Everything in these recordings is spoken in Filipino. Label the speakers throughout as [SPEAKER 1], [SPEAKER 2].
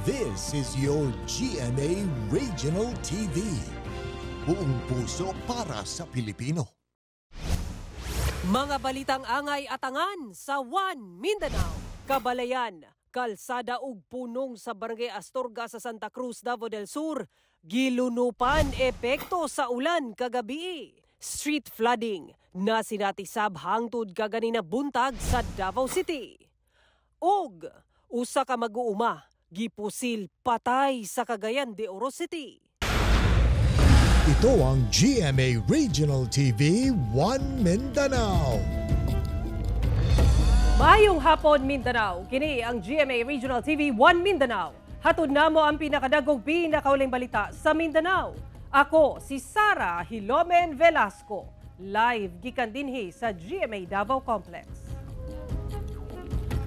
[SPEAKER 1] This is your GMA Regional TV. Buong puso para sa Pilipino.
[SPEAKER 2] Mga balitang angay at angan sa One Mindanao, Kabalayan, kalsada ug punong sa Barangay Astorga sa Santa Cruz, Davao del Sur, gilunupan epekto sa ulan kagabi. Street flooding na sinatisab hangtod kaganina buntag sa Davao City. Og usa ka mag-uuma gipusil patay sa Cagayan de Oro City.
[SPEAKER 1] Ito ang GMA Regional TV One Mindanao.
[SPEAKER 2] Maayong hapon Mindanao, kini ang GMA Regional TV One Mindanao. Hatod namo ang pinakadagog pinakauling balita sa Mindanao. Ako si Sara Hilomen Velasco, live gikan dinhi sa GMA Davao Complex.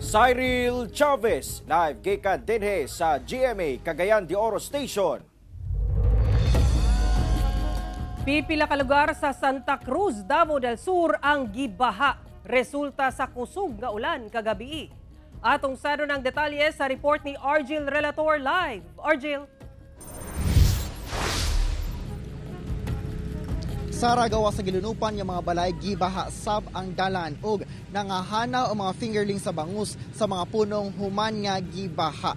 [SPEAKER 3] Cyril Chavez, live gikan dinhi sa GMA Cagayan de Oro Station.
[SPEAKER 2] Pipila ka lugar sa Santa Cruz, Davao del Sur ang gibaha resulta sa kusog nga ulan kagabi. Atong sado ng detalye sa report ni Argil Relator live. Argil.
[SPEAKER 4] Sara, gawa sa gilunupan yung mga balay, gibaha sab ang dalan og nangahana o mga fingerling sa bangus sa mga punong human nga gibaha.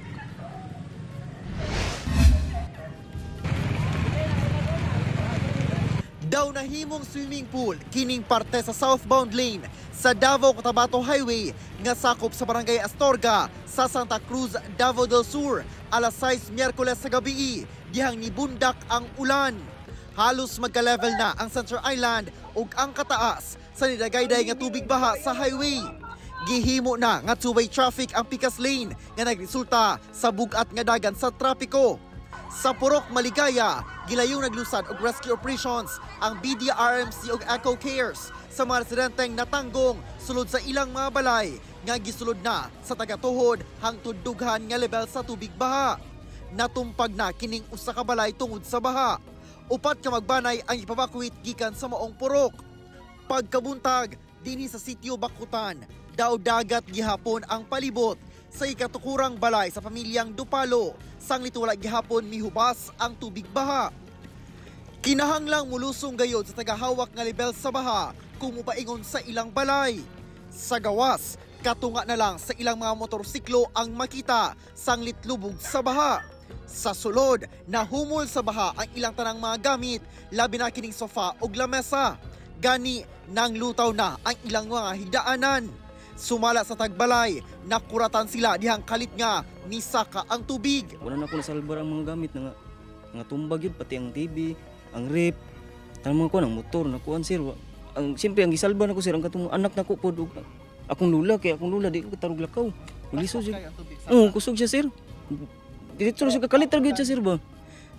[SPEAKER 4] Daw nahimong swimming pool kining parte sa southbound lane sa Davao-Cotabato Highway nga sakop sa Barangay Astorga sa Santa Cruz, Davao del Sur alas 6 Miyerkules sa gabi dihang nibundak ang ulan. Halos magka-level na ang Center Island ug ang kataas sa nidagayday nga tubig baha sa highway. Gihimo na nga two-way traffic ang pikas lane nga nagresulta sa bugat nga dagan sa trapiko. Sa Purok, Maligaya, gilayong naglusad og rescue operations ang BDRMC ug Eco Cares sa mga residenteng natanggong sulod sa ilang mga balay nga gisulod na sa tagatuhod hangtod dughan nga level sa tubig baha. Natumpag na kining usa ka balay tungod sa baha. Upat ka magbanay ang ipabakuit gikan sa maong Purok. Pagkabuntag dinhi sa sitio Bakutan, daw dagat gihapon ang palibot sa ikatukurang balay sa pamilyang Dupalo. Sanglit wala gihapon mihubas ang tubig baha. Kinahanglang mulusong gayod sa tagahawak nga level sa baha kung mupaingon sa ilang balay. Sa gawas, katunga na lang sa ilang mga motorsiklo ang makita sanglit lubog sa baha. Sa sulod, nahumol sa baha ang ilang tanang mga gamit, labi na kining sofa o lamesa. Gani, nang lutaw na ang ilang mga higdaanan. Sumala sa tagbalay, nakuratan sila dihang kalit nga nisaka ang tubig.
[SPEAKER 5] Wala na ako nasalbar ang mga gamit na nga tumbag yun, pati ang TV, ang rep, ang mga kuwan, ang motor, nakuan sir. Siyempre, ang gisalba na ko sir, ang katong anak na ko po, akong lula, kaya akong lula, di ko katarog lakaw. Liso siya. Oo, kusog siya sir. Dito siya kakalitar gyud siya sir ba?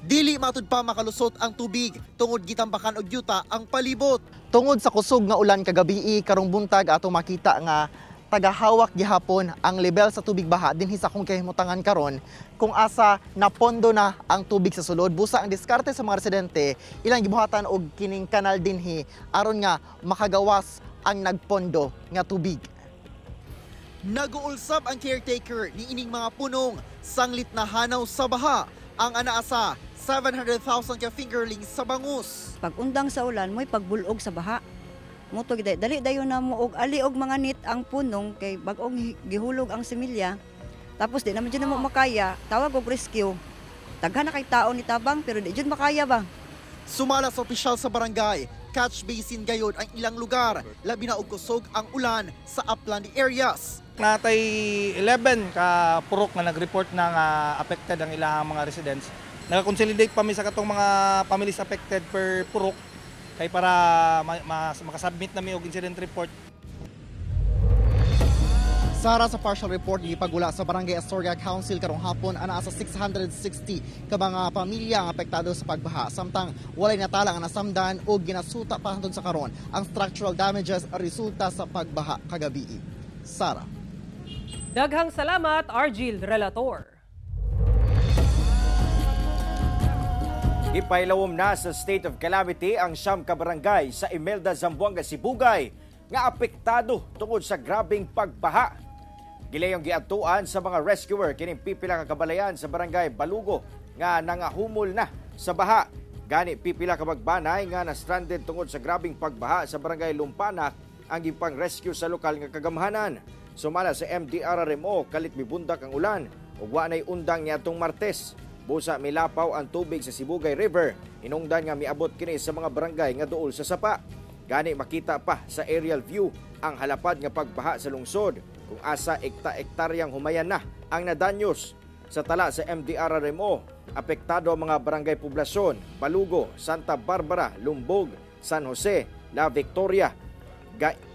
[SPEAKER 4] Dili matud pa makalusot ang tubig tungod gitambakan og yuta ang palibot. Tungod sa kusog nga ulan kagabi karong buntag ato makita nga tagahawak gihapon ang level sa tubig baha dinhi sa akong kahimutangan karon kung asa napondo na ang tubig sa sulod. Busa ang diskarte sa mga residente ilang gibuhatan og kining kanal dinhi aron nga makagawas ang nagpondo nga tubig. Nag-uulsab ang caretaker ni ining mga punong sanglit na hanaw sa baha ang anaasa 700,000 ka fingerlings sa bangus.
[SPEAKER 6] Pag undang sa ulan mo'y pagbulog sa baha. Muto dali dayon na mo og ali og mga nit ang punong kay bag-ong gihulog ang similya. Tapos di naman jud mo makaya, tawag og rescue. Daghan na kay tao ni tabang pero di jud makaya ba.
[SPEAKER 4] Sumala sa opisyal sa barangay, catch basin gayod ang ilang lugar, labi na og kusog ang ulan sa upland areas.
[SPEAKER 7] Natay 11 ka purok nga nag-report na nga affected ang ilang mga residents. Nag-consolidate pa mi sa katong mga families affected per purok kay para makasubmit na mi og incident report.
[SPEAKER 4] Sara, sa partial report gipagula sa Barangay Astorga Council karong hapon ana sa 660 ka mga pamilya nga apektado sa pagbaha samtang walay natala nga nasamdan o ginasuta pa hangtod sa karon ang structural damages resulta sa pagbaha kagabi. Sara.
[SPEAKER 2] Daghang salamat, Argil Relator.
[SPEAKER 3] Ipailawom na sa state of calamity ang siyam ka barangay sa Imelda, Zamboanga, Sibugay nga apektado tungod sa grabing pagbaha. Gilayong giadtuan sa mga rescuer kining pipila ka kabalayan sa barangay Balugo nga nangahumol na sa baha. Gani pipila ka magbanay nga na-stranded tungod sa grabing pagbaha sa barangay Lumpanak ang gipang rescue sa lokal nga kagamhanan. Sumala sa MDRRMO kalit mibundak ang ulan ug wa nay undang niadtong Martes. Busa milapaw ang tubig sa Sibugay River. Hinungdan nga miabot kini sa mga barangay nga duol sa sapa. Gani makita pa sa aerial view ang halapad nga pagbaha sa lungsod kung asa ektaryang humayan na ang nadanyos. Sa tala sa MDRRMO, apektado ang mga barangay poblasyon, Balugo, Santa Barbara, Lumbog, San Jose, La Victoria,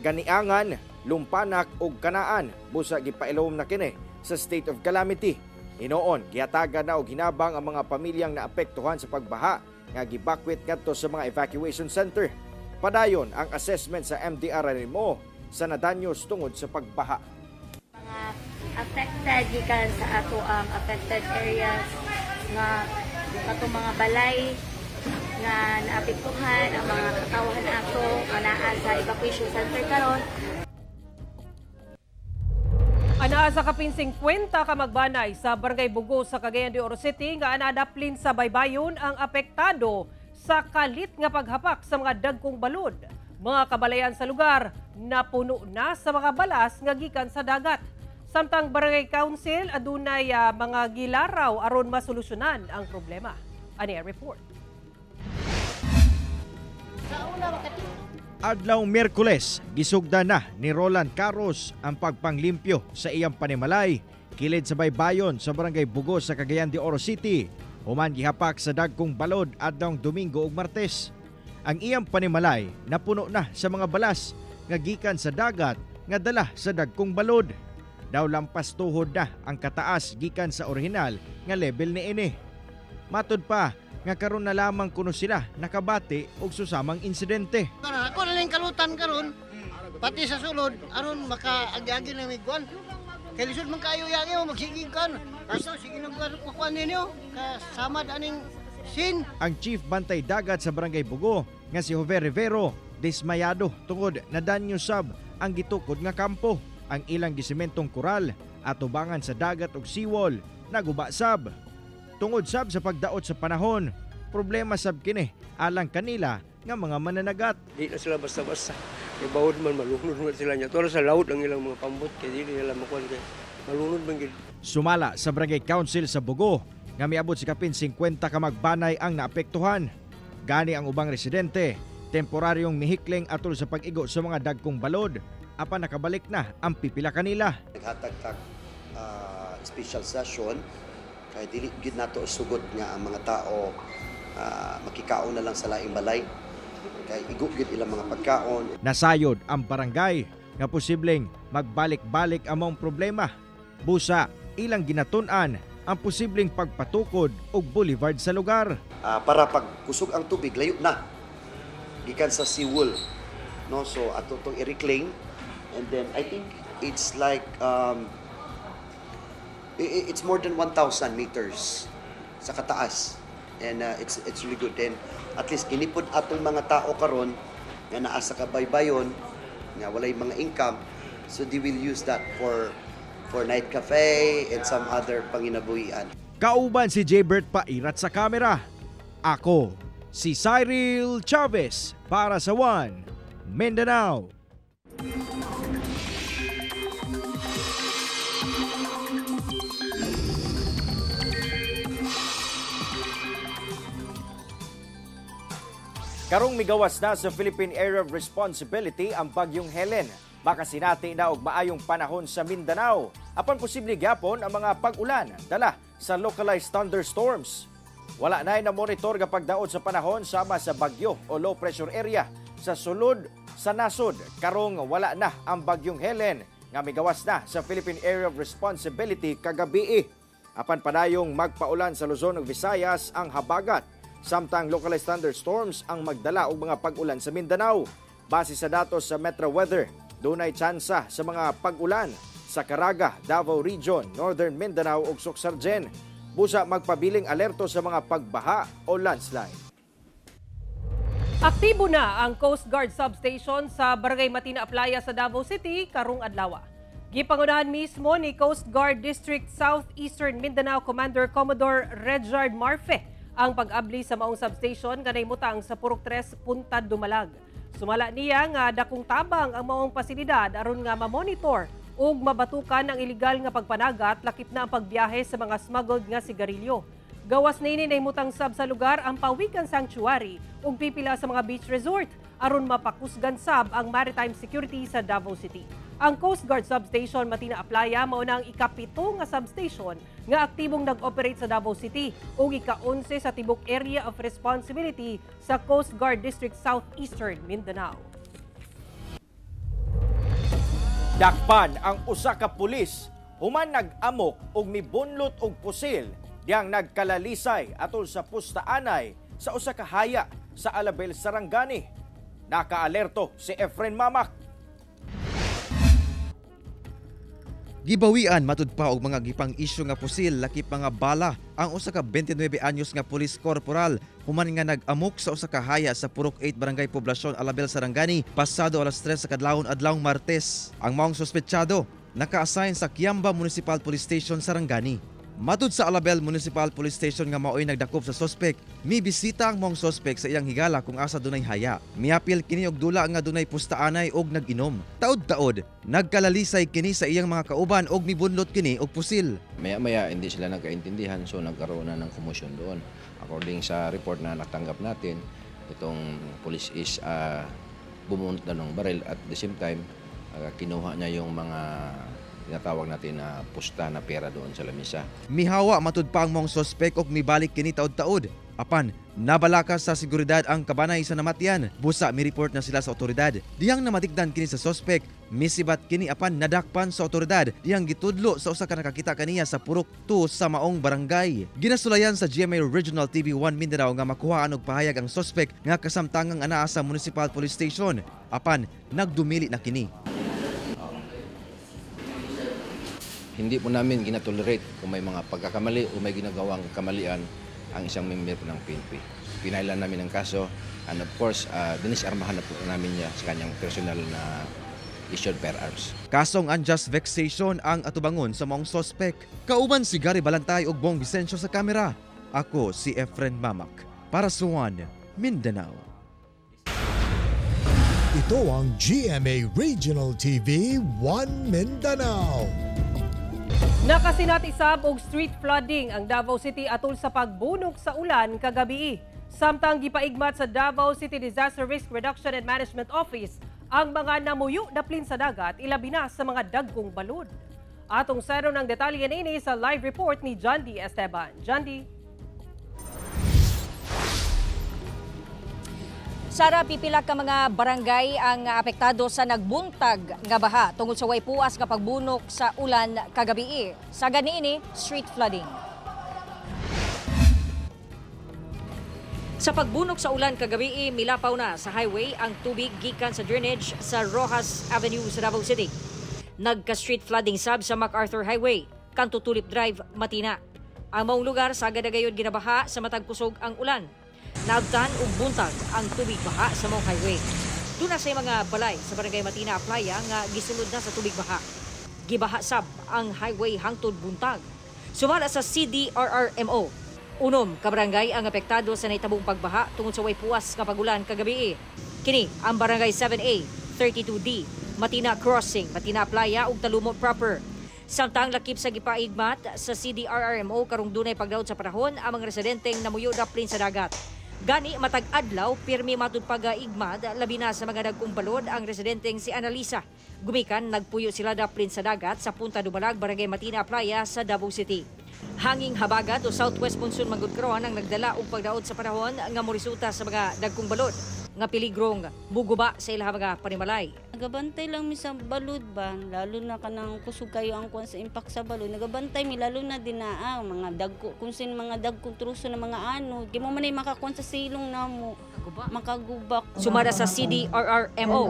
[SPEAKER 3] Ganiangan, Lumpanak ug Kanaan. Busa gipailom na kini sa state of calamity. Hinoon, gihatagan na og hinabang ang mga pamilyang naapektuhan sa pagbaha nga gibakwit ngadto sa mga evacuation center. Padayon ang assessment sa MDRRMO sa nadanyos tungod sa pagbaha.
[SPEAKER 8] Affected gikan sa ato ang affected areas nga katong mga balay nga naapektuhan ang mga katawahan ato anaa sa evacuation center karon.
[SPEAKER 2] Anaa sa kapin 50 ka magbanay sa Barangay Bugo sa Cagayan de Oro City nga anadaplin sa baybayon ang apektado sa kalit nga paghapak sa mga dagkong balod. Mga kabalayan sa lugar napuno na sa mga balas nga gikan sa dagat. Samtang Barangay Council adunay mga gilaraw aron masolusyonan ang problema. Ani ang report.
[SPEAKER 3] Adlaw Miyerkules, gisugda na ni Roland Carros ang pagpanglimpyo sa iyang panimalay kilid sa baybayon sa Barangay Bugo sa Cagayan de Oro City. Human gihapak sa dagkong balod adlawng Domingo ug Martes. Ang iyang panimalay napuno na sa mga balas nga gikan sa dagat nga dala sa dagkong balod. Daw lampas tuhod na ang kataas gikan sa orihinal nga level ni ini. Matud pa nga karon na lamang kuno sila nakabati og susamang insidente.
[SPEAKER 9] Ako na lang kalutan karon pati sa sulod aron makaagi-agi na migwan. Kay lisod man kayo yang magsigig kan. Kaso sige nang kukuan ninyo kasama aning sin.
[SPEAKER 3] Ang Chief Bantay Dagat sa Barangay Bugo nga si Jove Rivero dismayado tungod nadanyo sab ang gitukod nga kampo. Ang ilang gisimentong koral at tubangan sa dagat ug seawall naguba sab. Tungod sab sa pagdaot sa panahon, problema sab kini alang kanila nga mga mananagat.
[SPEAKER 10] Di na sila basta-basta. Ibawod man malunod man sila niya. Toro sa laut ang ilang mga pambot kay di nila makuan kay malunod man gid. Sumala
[SPEAKER 3] sa Barangay Council sa Bugo nga miabot sa kapin 50 ka magbanay ang naapektuhan. Gani ang ubang residente temporaryong mihikling atol sa pag-igo sa mga dagkong balod. Apan nakabalik na ang pipila kanila.
[SPEAKER 11] Naghatag-tag special session kay dili gid nato sugod nga ang mga tao makikaon na lang sa laing balay kay igo gid ilang mga pagkaon.
[SPEAKER 3] Nasayod ang barangay nga posibleng magbalik-balik among problema. Busa ilang ginatun-an ang posibleng pagpatukod og boulevard sa lugar.
[SPEAKER 11] Para pag kusog ang tubig layo na gikan sa seawall, no, so ato tong i-reclaim. And then I think it's like it's more than 1,000 meters sa kataas, and it's really good. And at least inipod atong mga tao karon nga naa sa kabaybayon nga walay mga income, so they will use that for night cafe and some other panginabuhian.
[SPEAKER 3] Kauban si Jaybert Pairat sa kamera. Ako si Cyril Chavez para sa One Mindanao. Karong migawas na sa Philippine Area of Responsibility ang bagyong Helen. Baka sinati na og maayong panahon sa Mindanao. Apan posible gyapon ang mga pag-ulan dala sa localized thunderstorms. Wala na monitor nga pagdaot sa panahon sama sa bagyo o low pressure area sa sulod sa nasod. Karong wala na ang bagyong Helen nga migawas na sa Philippine Area of Responsibility kagabi. Apan padayong magpaulan sa Luzon ug Visayas ang habagat. Samtang localized thunderstorms ang magdala og mga pag-ulan sa Mindanao. Base sa datos sa Metro Weather, dunay tsansa sa mga pag-ulan sa Caraga, Davao Region, Northern Mindanao ug Suksargen. Busa magpabiling alerto sa mga pagbaha o landslide.
[SPEAKER 2] Aktibo na ang Coast Guard Substation sa Barangay Matina Playa sa Davao City karong adlaw. Gipangunahan mismo ni Coast Guard District Southeastern Mindanao Commander Commodore Redjard Marfe ang pag-abli sa maong substation kanay mutang sa Purok 3 Puntad Dumalag. Sumala niya nga dakong tabang ang maong pasilidad aron nga ma-monitor ug mabatukan ang iligal nga pagpanagat lakip na ang pagbiyahe sa mga smuggled nga sigarilyo. Gawas nini nahimutang sab sa lugar ang Pawikan Sanctuary ug pipila sa mga beach resort aron mapakusgan sab ang maritime security sa Davao City. Ang Coast Guard Substation Matina Aplaya mao na ang ika-7 nga substation nga aktibong nag-operate sa Davao City ug ika-11 sa tibok area of responsibility sa Coast Guard District Southeastern Mindanao.
[SPEAKER 3] Dakpan ang usa ka pulis human nag-amok og mibunlot og pusil diyang nagkalalisay atol sa pustaanay sa usa ka haya sa Alabel, Sarangani. Naka-alerto si Efren Mamak.
[SPEAKER 12] Gibawian matud pa og mga gipang isyu nga pusil lakip mga bala ang usa ka 29 anyos nga pulis korporal human nga nag-amok sa usa ka haya sa Purok 8 Barangay Poblasyon Alabel, Sarangani pasado alas 3 sa adlawon Martes. Ang maong suspetsado naka-assign sa Kiamba Municipal Police Station, Sarangani. Matud sa Alabel Municipal Police Station nga mao'y nagdakop sa sospek, mi bisita ang mong sospek sa iyang higala kung asa dunay haya. Miapil kini og dula nga dunay pustaanay og nag-inom. Taod-taod, nagkalalisay kini sa iyang mga kauban og mibunlot kini og pusil.
[SPEAKER 13] Maya-maya hindi sila nagkaintindihan so nagkaroon na ng komosyon doon. According sa report na natanggap natin, itong police is bumunot na ng baril at the same time kinuha niya yung mga tinatawag natin na pusta na pera doon sa lamisa.
[SPEAKER 12] Mihawa matud pa ang mong sospek og mibalik kini taod-taod. Apan, nabalakas sa seguridad ang kabanay sa namatyan. Busa mi-report na sila sa otoridad. Diyang namatikdan kini sa sospek, misibat kini apan nadakpan sa otoridad. Diyang gitudlo sa usa ka nakakita kaniya sa Purok 2 sa maong barangay. Ginasulayan sa GMA Regional TV 1 Mindanao nga makuhaan og pahayag ang sospek nga kasamtangang anaa sa Municipal Police Station. Apan, nagdumili na kini.
[SPEAKER 13] Hindi po namin ginatolerate kung may mga pagkakamali o may ginagawang kamalian ang isang member ng PNP. Pinailan namin ang kaso and of course, dinisarmahan na po namin niya sa kanyang personal na issued firearms.
[SPEAKER 12] Kasong unjust vexation ang atubangon sa maong sospek. Kauban si Gary Balantay ug Bong Vicencio sa kamera. Ako si Efren Mamak para sa One Mindanao.
[SPEAKER 1] Ito ang GMA Regional TV 1 Mindanao.
[SPEAKER 2] Nakasinat-isab og street flooding ang Davao City atol sa pagbunok sa ulan kagabi. Samtang gipaigmat sa Davao City Disaster Risk Reduction and Management Office ang mga namuyo daplin sa dagat ilabi na sa mga dagkong balod. Atong sero ng detalye nini sa live report ni John D. Esteban. John D.
[SPEAKER 14] Sara, pipila ka mga barangay ang apektado sa nagbuntag nga baha tungod sa way puas nga pagbunok sa ulan kagabi. Sa ganiini, street flooding. Sa pagbunok sa ulan kagabi, milapaw na sa highway ang tubig gikan sa drainage sa Rojas Avenue sa Davao City. Nagka-street flooding sab sa MacArthur Highway, kanto Tulip Drive, Matina. Ang maong lugar sa gadagayod ginabaha sa matag kusog ang ulan. Naabtan ug buntag ang tubig baha sa maong highway. Duna sa mga balay sa Barangay Matina Aplaya nga gisulod na sa tubig baha. Gibaha sab ang highway hangtod buntag. Sumala sa CDRRMO, unom ka barangay ang apektado sa nahitabong pagbaha tungod sa way puwas nga pagulan kagabi. Kini ang Barangay 7A, 32D, Matina Crossing, Matina Aplaya ug Talumot proper. Samtang lakip sa gipaigmat sa CDRRMO karong dunay pagdaot sa panahon ang mga residenteng namuyo daplin sa dagat. Gani matag adlaw pirmi matud pagaigmad labi na sa mga dagkong balod ang residenteng si Analisa. Gumikan nagpuyo sila daplin sa dagat sa Punta Dumalag, Barangay Matina Aplaya sa Davao City. Hanging habagat o southwest monsoon manggod karon ang nagdala og pagdaot sa panahon nga moresulta sa mga dagkong balod nga piligrong muguba sa ilang mga panimalay.
[SPEAKER 15] Nagabantay lang mi sa balod ba, lalo na kanang kusog kayo ang kuan sa impact sa balod. Nagabantay mi lalo na dinaa mga dagko kung sin mga dagkong truso na mga ano, di mo man ay makakuan sa silong namo. Makagubak.
[SPEAKER 14] Sumara sa CDRRMO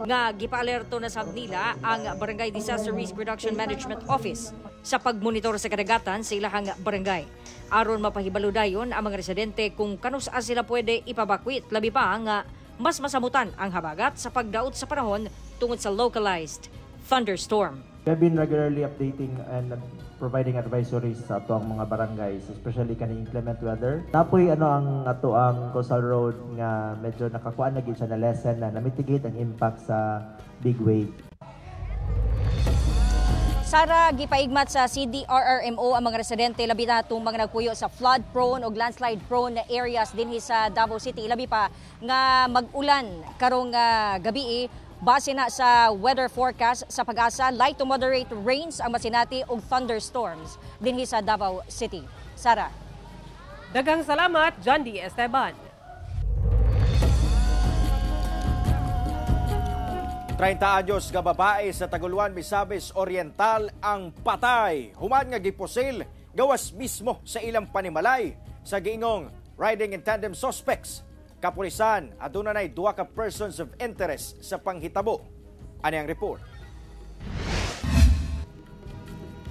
[SPEAKER 14] nga gipaalerto na sab nila ang Barangay Disaster Risk Reduction Management Office sa pagmonitor sa kadagatan sa ilahang barangay. Aron mapahibalo dayon ang mga residente kung kanusa sila pwede ipabakwit labi pa nga mas masamutan ang habagat sa pagdaot sa panahon tungod sa localized thunderstorm.
[SPEAKER 16] We have been regularly updating and providing advisories sa ato ang mga barangays, especially kaning inclement weather. Napoy ang ato ang coastal road nga medyo nakakuan na gid siya na lesson na mitigate ang impact sa big wave.
[SPEAKER 14] Sara, gipaigmat sa CDRRMO ang mga residente labi na itong mga nagpuyo sa flood-prone o landslide-prone na areas dinhi sa Davao City. Labi pa nga mag-ulan karong gabi. Base na sa weather forecast sa Pag-asa, light to moderate rains ang masinati og thunderstorms dinhi sa Davao City. Sara.
[SPEAKER 2] Daghang salamat, John D. Esteban.
[SPEAKER 3] 30 anyos nga babae sa Taguluan, Misamis Oriental ang patay. Human nga gipusil gawas mismo sa ilang panimalay sa giingong riding in tandem suspects. Kapulisan, aduna nay 2 ka persons of interest sa panghitabo. Ani ang report?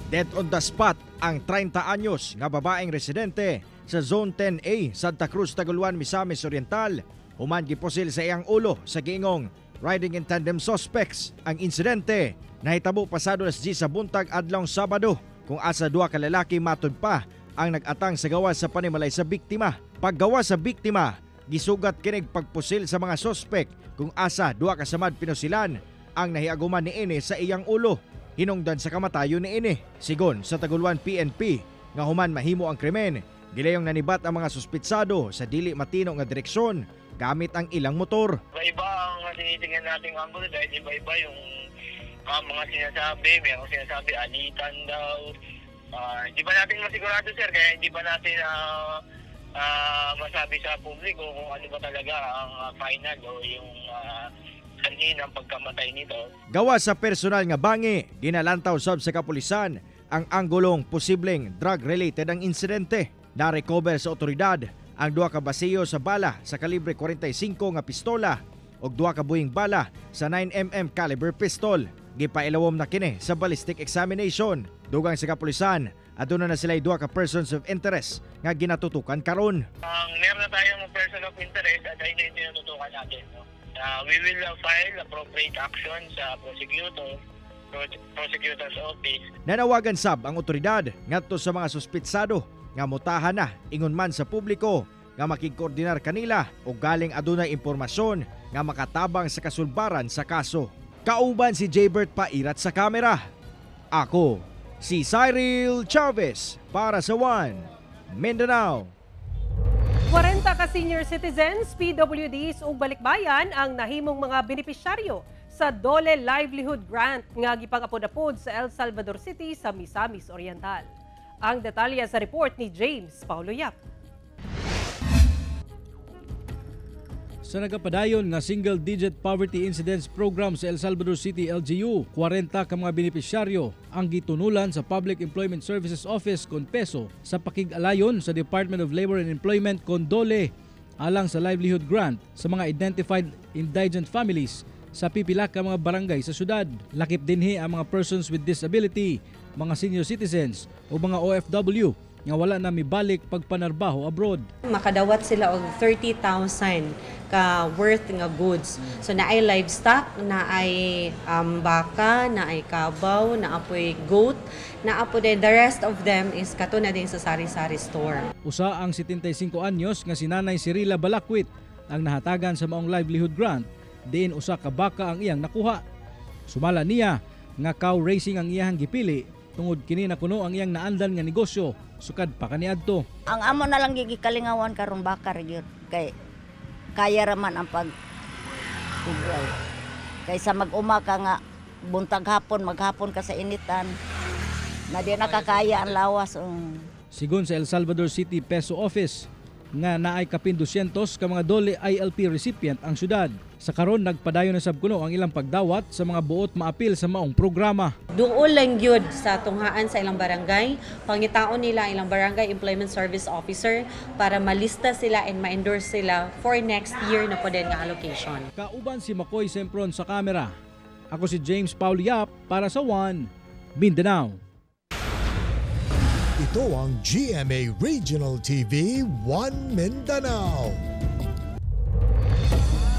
[SPEAKER 12] Dead on the spot ang 30 anyos nga babaeng residente sa Zone 10A, Santa Cruz, Taguluan, Misamis Oriental. Human gipusil sa iyang ulo sa giingong riding in tandem suspects. Ang insidente nahitabo pasado alas 10 sa buntag adlong Sabado kung asa 2 ka lalaki matud pa ang nag-atang sa gawas sa panimalay sa biktima. Paggawa sa biktima, gisugat kinig pagpusil sa mga suspect kung asa 2 ka samad pinusilan ang nahiaguman niini sa iyang ulo. Hinungdan sa kamatayon niini. Sigon sa Taguluan PNP nga human mahimo ang krimen, gilayong nanibat ang mga suspitsado sa dili matino nga direksyon gamit ang ilang motor.
[SPEAKER 17] Iba ang tinitingnan nating angulo dahil iba-iba yung mga sinasabi. Mayroong sinasabi, alitan daw. Hindi ba natin masigurado, sir, kaya hindi ba natin masabi sa publiko kung ano ba talaga ang final o yung sanhin ng pagkamatay nito. Gawa
[SPEAKER 12] sa personal nga bangi, ginalantaw sab sa kapulisan ang anggulong posibleng drug-related ang insidente. Na-recover sa otoridad ang 2 ka basiyo sa bala sa kalibre 45 nga pistola ug 2 ka buhing bala sa 9mm caliber pistol. Gipailawom na kini sa ballistic examination. Dugang sa kapulisan, aduna na sila 2 ka persons of interest nga ginatutukan karon.
[SPEAKER 17] Meron na tayong person of interest at ayun yung tinututukan natin. We will file appropriate action sa prosecutor's office.
[SPEAKER 12] Nanawagan sab ang otoridad ngadto sa mga suspitsado nga mutahan na ingon man sa publiko nga makigkoordinar kanila o galing adunay impormasyon nga makatabang sa kasulbaran sa kaso. Kauban si Jaybert Pairat sa kamera. Ako, si Cyril Chavez para sa One Mindanao.
[SPEAKER 2] 40 ka senior citizens, PWDs ug balikbayan ang nahimong mga benepisyaryo sa Dole Livelihood Grant nga gipag-apod-apod sa El Salvador City sa Misamis Oriental. Ang detalye sa report ni James Paulo Yap.
[SPEAKER 18] Sa nagapadayon nga single-digit poverty incidence program sa El Salvador City LGU, 40 ka mga benepisyaryo ang gitunulan sa Public Employment Services Office kon PESO sa pakig-alayon sa Department of Labor and Employment kon DOLE alang sa livelihood grant sa mga identified indigent families sa pipila ka mga barangay sa syudad. Lakip dinhi ang mga persons with disability, mga senior citizens o mga OFW nga wala na mibalik pagpanarbaho abroad.
[SPEAKER 19] Makadawat sila og 30,000 ka worth nga goods. So naay livestock, naay baka, naay kabaw, naapoy goat, naapo din the rest of them is kato na din sa sari-sari store.
[SPEAKER 18] Usa ang 75 anyos nga si Nanay Cirila Balakwit ang nahatagan sa maong livelihood grant, diin usa ka baka ang iyang nakuha. Sumala niya nga cow racing ang iyang gipili tungod kini nakuno ang iyang naandan nga negosyo sukad pa kaniadto.
[SPEAKER 20] Ang amo na lang gigikalingawan karon baka gyud kay kaya raman ang pag ubay. Kaysa mag-uma ka nga buntag hapon maghapon ka sa initan na di nakakaya ang lawas.
[SPEAKER 18] Sigon sa El Salvador City PESO Office nga naay kapin 200 ka mga DOLE ILP recipient ang syudad. Sa karon nagpadayon na sabkuno ang ilang pagdawat sa mga buot maapil sa maong programa.
[SPEAKER 19] Duol lang gyud sa tunghaan sa ilang barangay, pangitaon nila ilang barangay employment service officer para malista sila and ma-endorse sila for next year na po din nga allocation.
[SPEAKER 18] Kauban si Makoy Sempron sa kamera. Ako si James Paulo Yap para sa One Mindanao.
[SPEAKER 1] Ito ang GMA Regional TV One Mindanao.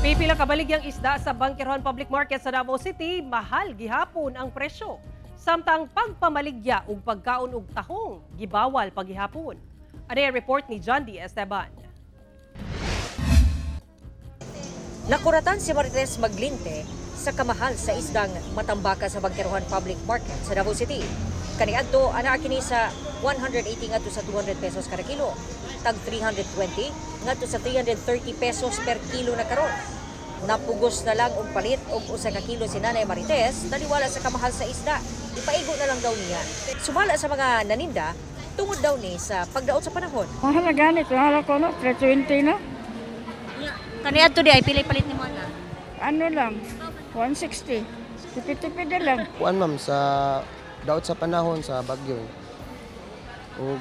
[SPEAKER 2] Pipila kabaligyang isda sa Bangkirhon Public Market sa Davao City, mahal gihapon ang presyo. Samtang pagpamaligya ug pagkaon og tahong gibawal paghihapon. Ano report ni John D. Esteban.
[SPEAKER 14] Nakuratan si Marites Maglinte sa kamahal sa isdang matambaka sa Bangkerohan Public Market sa Davao City. Kaniadto ana kini sa 180 ngadto sa 200 pesos kada kilo, tag 320 ngadto sa 330 pesos per kilo na karon. Napugos na lang og palit og usa ka kilo si Nanay Marites taliwala sa kamahal sa isda. Ipaigo na lang daw niya. Sumala sa mga naninda tungod daw ni sa pagdaot sa panahon.
[SPEAKER 21] Mahal na ganit, mahal ko no, 320 na.
[SPEAKER 14] Kaniadto di ay pili palit ni mo na.
[SPEAKER 21] Ano lang, 160. Tipid-tipid na lang.
[SPEAKER 22] Kuan ma'am sa daot sa panahon sa bagyo. O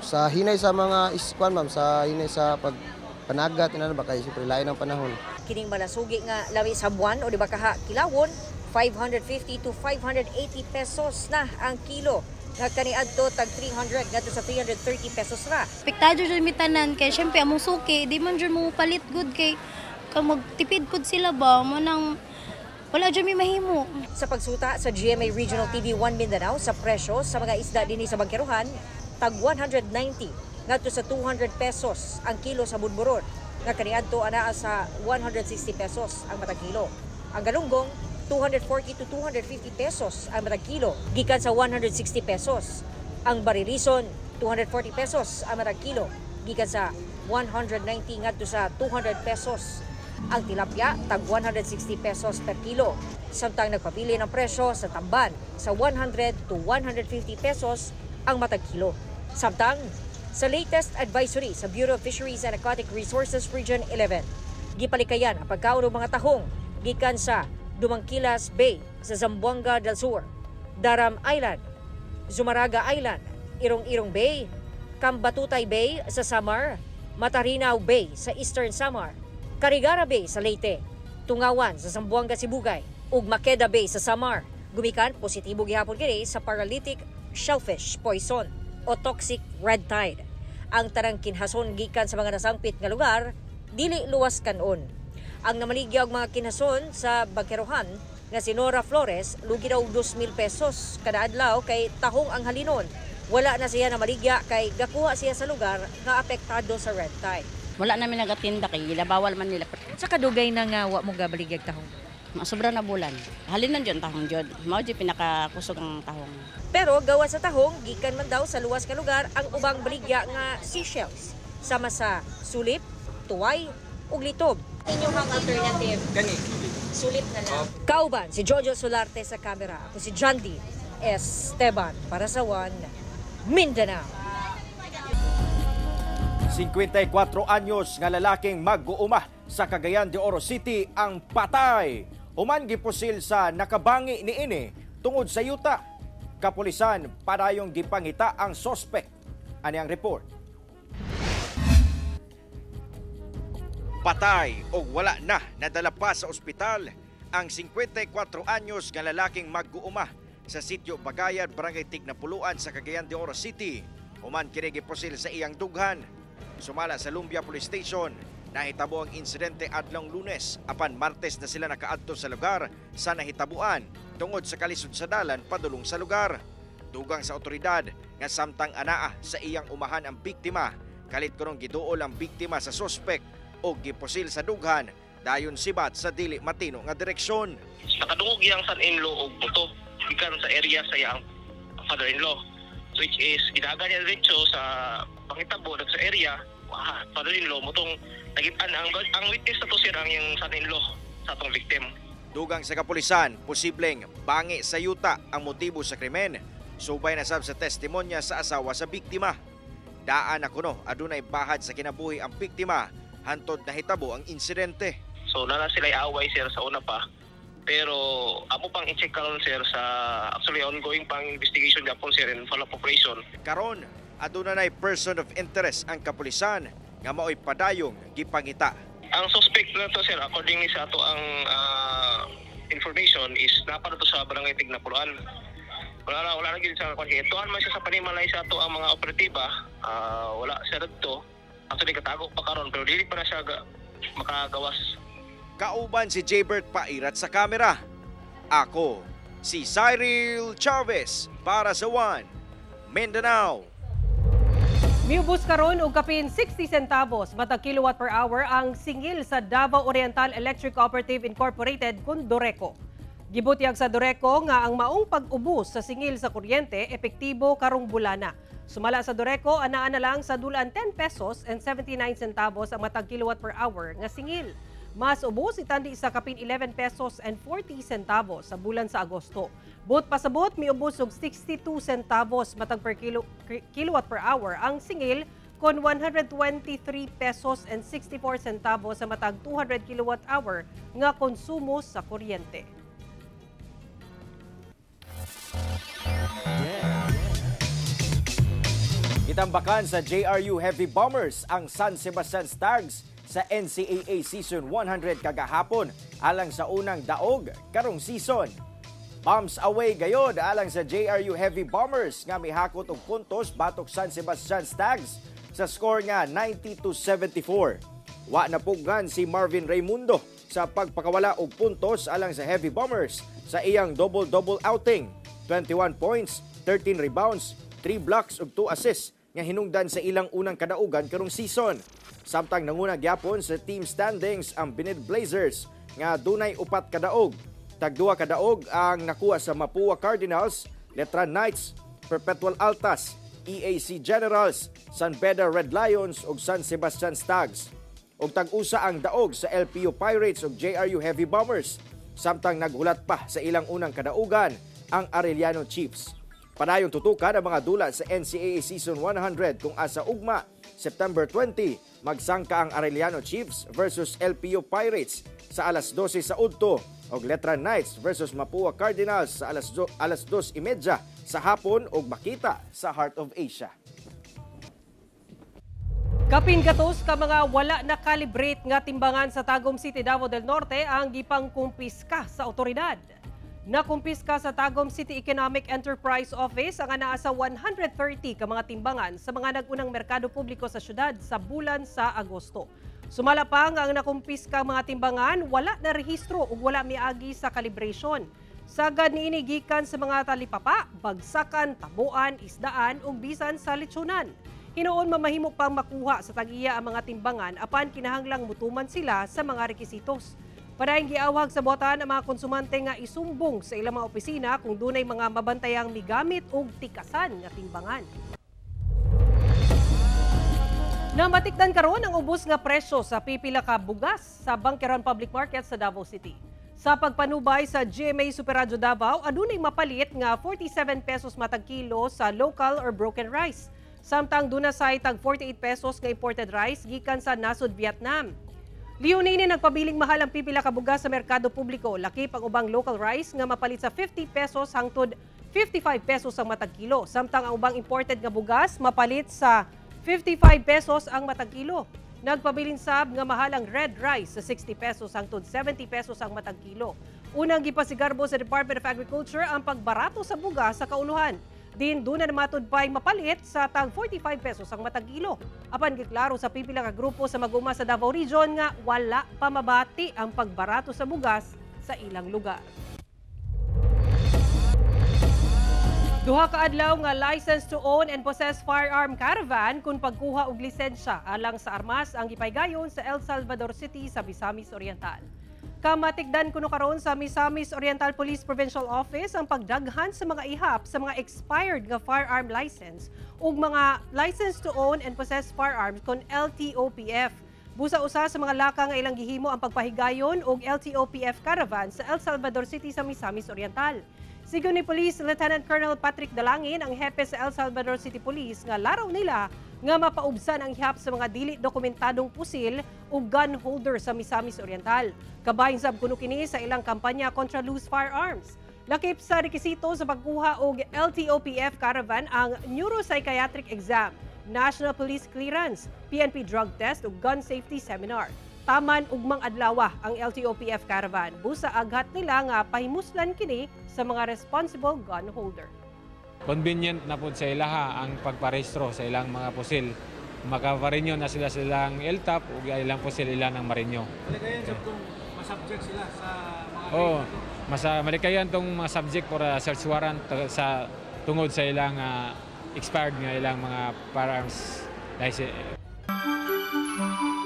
[SPEAKER 22] sa hinay sa mga kuan ma'am, sa hinay sa pagpanagat inano ba kay siyempre lain ang panahon.
[SPEAKER 14] Kining malasugi nga lawi sa buwan o di ba kaha kilawon, 550 to 580 pesos na ang kilo. Nga kaniadto tag 300 ngadto sa 330 pesos ra.
[SPEAKER 23] Apektado jud mi tanan kay syempre among suki di man jud mo palit good kay magtipid pud sila ba mo nang wala jud mi mahimo.
[SPEAKER 14] Sa pagsuta sa GMA Regional TV 1 Mindanao sa presyo sa mga isda dinhi sa Bangkerohan, tag 190 ngadto sa 200 pesos ang kilo sa budburon. Nga kaniadto anaa sa 160 pesos ang matag kilo. Ang galunggong 240 to 250 pesos ang matag kilo, gikan sa 160 pesos. Ang barilison, 240 pesos ang matag kilo, gikan sa 190 ngadto sa 200 pesos. Ang tilapia, tag 160 pesos per kilo. Samtang nagpapili ng presyo sa tamban, sa 100 to 150 pesos ang matag kilo. Samtang, sa latest advisory sa Bureau of Fisheries and Aquatic Resources Region 11, gipalikayan ang pagkaon ng mga tahong, gikan sa Dumangkilas Bay sa Zamboanga del Sur, Daram Island, Zumaraga Island, Irong-Irong Bay, Cambatutay Bay sa Samar, Matarinaw Bay sa Eastern Samar, Carigara Bay sa Leyte, Tungawan sa Zamboanga Sibugay, ug Maqueda Bay sa Samar. Gumikan positibo gihapon kini sa paralytic shellfish poison o toxic red tide. Ang tanang kinhason gikan sa mga nasangpit nga lugar dili luwas kanon. Ang namaligya og mga kinhason sa Bangkerohan nga si Nora Flores lugi daw 2,000 pesos kada adlaw kay tahong ang halinon. Wala na siya namaligya kay gakuha siya sa lugar nga apektado sa red tide.
[SPEAKER 24] Wala namin nagatinda kay bawal man nila.
[SPEAKER 14] Sa kadugay na nga wa mo gabaligyag tahong.
[SPEAKER 24] Sobra na bulan. Halinon jud tahong jud. Mao jud pinakakusog ang tahong.
[SPEAKER 14] Pero gawa sa tahong gikan man daw sa luwas ka lugar ang ubang baligya nga seashells sama sa sulip, tuway ug litob. Inyong alternative.
[SPEAKER 25] Gani.
[SPEAKER 14] Sulit na lang. Kauban si Jojo Solarte sa camera. Ako si John D. Esteban para sa One Mindanao.
[SPEAKER 3] 54 anyos nga lalaking mag-uuma sa Cagayan de Oro City ang patay. Human gipusil sa nakabangi niini tungod sa yuta. Kapulisan padayong gipangita ang sospek. Ani ang report? Patay o wala na nadala pa sa ospital ang 54 anyos nga lalaking mag-uuma sa sitio Bagayan, Barangay Tignapuluan sa Cagayan de Oro City. Human kini gipusil sa iyang dughan. Sumala sa Lumbia Police Station, nahitabo ang insidente adlong Lunes apan Martes na sila nakaadto sa lugar sa nahitabuan tungod sa kalisod sa dalan padulong sa lugar. Dugang sa otoridad nga samtang anaa sa iyang umahan ang biktima, kalit kunong giduol ang biktima sa sospek o gipusil sa dughan dayon sibat sa dili matino nga direksyon.
[SPEAKER 17] Nakadungog iyang son-in-law og buto gikan sa area sa iyang father-in-law, which is ginaga niya diretso sa pangitabo sa area. Father-in-law motong nagitan ang witness na to sir ang yung son-in-law sa atong victim.
[SPEAKER 3] Dugang sa kapulisan, posibleng bangi sa yuta ang motibo sa krimen. Subay na sab sa testimonya sa asawa sa biktima. Daan na kuno adunay bahad sa kinabuhi ang biktima hantod na hitabo ang insidente.
[SPEAKER 17] So nana sila away sir sa una pa. Pero amo pang i-check karon sir sa actually ongoing pang investigation gapon sir in follow-up operation.
[SPEAKER 3] Karon aduna nay person of interest ang kapulisan nga mao'y padayong gipangita.
[SPEAKER 17] Ang suspect na to sir according sa ato ang information is napadto sa Barangay Tignapuluan. Wala na gid sa kanya. Tuan man siya sa panimalay sa ato ang mga operatiba. Wala siya dito. Actually katago pa karon pero dili pa na siya makagawas.
[SPEAKER 3] Kauban si Jaybert Pairat sa kamera. Ako si Cyril Chavez para sa One Mindanao.
[SPEAKER 2] Miubos karon og kapin 60 centavos matag kilowatt per hour ang singil sa Davao Oriental Electric Cooperative Incorporated kun Doreco. Gibutyag sa Doreco nga ang maong pag-ubos sa singil sa kuryente epektibo karong bulana. Sumala sa Doreco, anaa na lang sa dulan 10 pesos and 79 centavos ang matag kilowatt per hour nga singil. Mas ubos itandi sa kapin 11 pesos and 40 centavos sa bulan sa Agosto. But pasabot, miubos og 62 centavos matag per kilowatt per hour ang singil kon 123 pesos and 64 centavos sa matag 200 kilowatt hour nga konsumo sa kuryente.
[SPEAKER 3] Gitambakan sa JRU Heavy Bombers ang San Sebastian Stags sa NCAA Season 100 kagahapon alang sa unang daog karong season. Bombs away gayod alang sa JRU Heavy Bombers nga mihakot og puntos batok San Sebastian Stags sa score nga 90-74. Wa napuggan si Marvin Raimundo sa pagpakawala og puntos alang sa Heavy Bombers sa iyang double-double outing. 21 points, 13 rebounds, 3 blocks ug 2 assists nga hinungdan sa ilang unang kadaugan karong season. Samtang nanguna gyapon sa team standings ang Binid Blazers nga dunay 4 kadaog. Tag-2 kadaog ang nakuha sa Mapua Cardinals, Letran Knights, Perpetual Altas, EAC Generals, San Beda Red Lions ug San Sebastian Stags. Ug tag-usa ang daog sa LPU Pirates ug JRU Heavy Bombers. Samtang naghulat pa sa ilang unang kadaugan ang Arellano Chiefs. Padayong tutukan ang mga dula sa NCAA Season 100 kung asa ugma, September 20, magsangka ang Arellano Chiefs versus LPU Pirates sa alas 12 sa udto o Letran Knights versus Mapua Cardinals sa alas 2:30 sa hapon o Makita sa Heart of Asia.
[SPEAKER 2] Kapin gatos ka mga wala na calibrate nga timbangan sa Tagum City, Davao del Norte ang gipangkumpiska sa otoridad. Nakumpiska sa Tagum City Economic Enterprise Office ang anaa sa 130 ka mga timbangan sa mga nagunang merkado publiko sa syudad sa bulan sa Agosto. Sumala pa nga ang nakumpiska mga timbangan wala na rehistro ug wala miagi sa calibration. Sagad niini gikan sa mga talipapa, bagsakan, tabuan, isdaan ug bisan sa lechonan. Hinuon mamahimo pang makuha sa tagiya ang mga timbangan apan kinahanglang mutuman sila sa mga rekisitos. Padayong giawhag sa botan ang mga konsumante nga isumbong sa ilang mga opisina kung dunay mga mabantayang migamit og tikasan nga timbangan. Namatikdan karon ang ubos nga presyo sa pipila ka bugas sa Bangkeron Public Market sa Davao City. Sa pagpanubay sa GMA Super Radio Davao, adunay mapalit nga 47 pesos matag kilo sa local or broken rice. Samtang dunasay tag 48 pesos nga imported rice gikan sa nasod Vietnam. Liunini nagpabiling mahal ang pipila ka bugas sa merkado publiko. Laki pang ubang local rice nga mapalit sa 50 pesos hangtod 55 pesos ang matag kilo. Samtang ang ubang imported nga bugas mapalit sa 55 pesos ang matag kilo. Nagpabiling sab nga mahal ang red rice sa 60 pesos hangtod 70 pesos ang matag kilo. Unang gipasigarbo sa Department of Agriculture ang pagbarato sa bugas sa kauluhan. Din doon na namatod pa'y mapalit sa tag 45 pesos ang matag kilo. Apan giklaro sa pipila ka grupo sa mag-uma sa Davao Region nga wala pa mabati ang pagbarato sa bugas sa ilang lugar. Duha ka adlaw nga license to own and possess firearm caravan kung pagkuha og lisensya alang sa armas ang gipaygayon sa El Salvador City sa Misamis Oriental. Kamatikdan kuno karon sa Misamis Oriental Police Provincial Office ang pagdaghan sa mga ihap sa mga expired nga firearm license ug mga license to own and possess firearms kon LTOPF. Busa usa sa mga laka nga ilang gihimo ang pagpahigayon og LTOPF caravan sa El Salvador City sa Misamis Oriental. Sigon ni Police Lieutenant Colonel Patrick Dalangin, ang hepe sa El Salvador City Police, nga laraw nila nga mapaubsan ang ihap sa mga dili dokumentadong pusil o gun holder sa Misamis Oriental. Kabahin sab kuno kini sa ilang kampanya kontra loose firearms. Lakip sa rekisito sa pagkuha og LTOPF caravan ang neuropsychiatric exam, National Police Clearance, PNP drug test ug gun safety seminar. Taman ugmang adlaw ang LTOPF caravan. Busa aghat nila nga pahimuslan kini sa mga responsible gun holder.
[SPEAKER 4] Convenient na po sa ilaha ang pagparehistro sa ilang mga pusil. Makaparinyo na sila silang LTAP o ilang pusil ilang ng marinyo.
[SPEAKER 18] Talaga yan kung masubject sila sa mga
[SPEAKER 4] mas malikayan tong mga subject for search warrant sa tungod sa ilang expired nga ilang mga firearms license.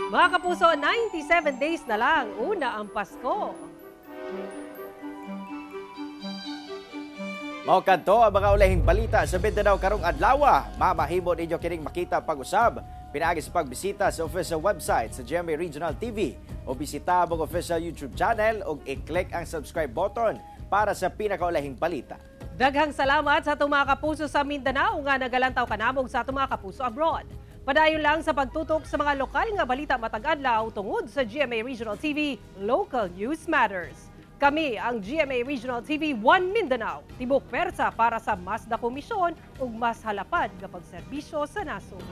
[SPEAKER 2] Mga kapuso, 97 days na lang, una ang Pasko.
[SPEAKER 3] Mao kadto ang mga ulahing balita sa Mindanao karong adlaw. Mamahimo ninyo kining makita pag-usab pinaagi sa pagbisita sa official website sa GMA Regional TV o bisita ang official YouTube channel o i-click ang subscribe button para sa pinakaulahing balita.
[SPEAKER 2] Daghang salamat sa atong mga kapuso sa Mindanao nga nagalantaw kanamong sa atong mga kapuso abroad. Padayon lang sa pagtutok sa mga lokal nga balita matag adlaw tungod sa GMA Regional TV, Local News Matters. Kami ang GMA Regional TV 1 Mindanao, tibok persa para sa mas na komisyon ug mas halapad nga pagserbisyo sa nasod.